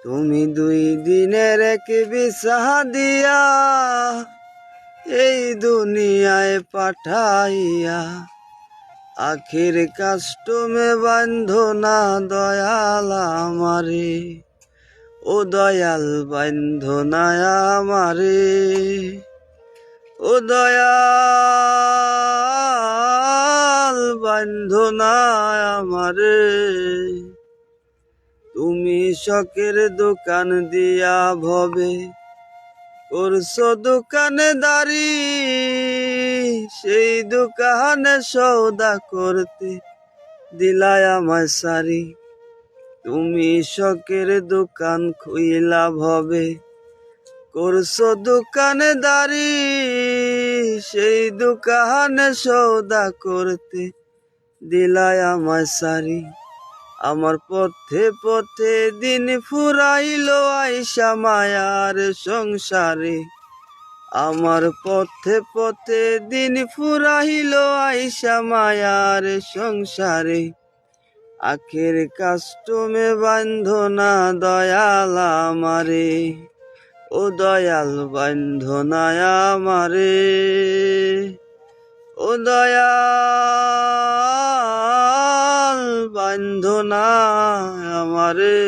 তুমি 2 দিনের এক ভিসা দিয়া এই দুনিয়ায় পাঠাইয়া আখির কাস্টমে বান্ধো না দয়াল আমারে, ও দয়াল বান্ধো না আমারে, ও দয়াল বান্ধো না আমারে। তুমি শখের দোকান দিয়া ভবে করছো দোকানদারি, সেই দোকানে সৌদা করতে দিলায় আমায় সারি। তুমি শখের দোকান খুইলা ভবে করছো দোকানদারি, সেই দোকানে সৌদা করতে দিলায় আমায় সারি। আমার পথে পথে দিন ফুরাইলো আইসা মায়ার সংসারে, আমার পথে পথে দিন ফুরাইলো আইসা মায়ার সংসারে। আখের কাস্টমে বান্ধো না দয়াল আমারে, ও দয়াল বান্ধো না আমারে, ও দয়াল বান্ধো না আমারে।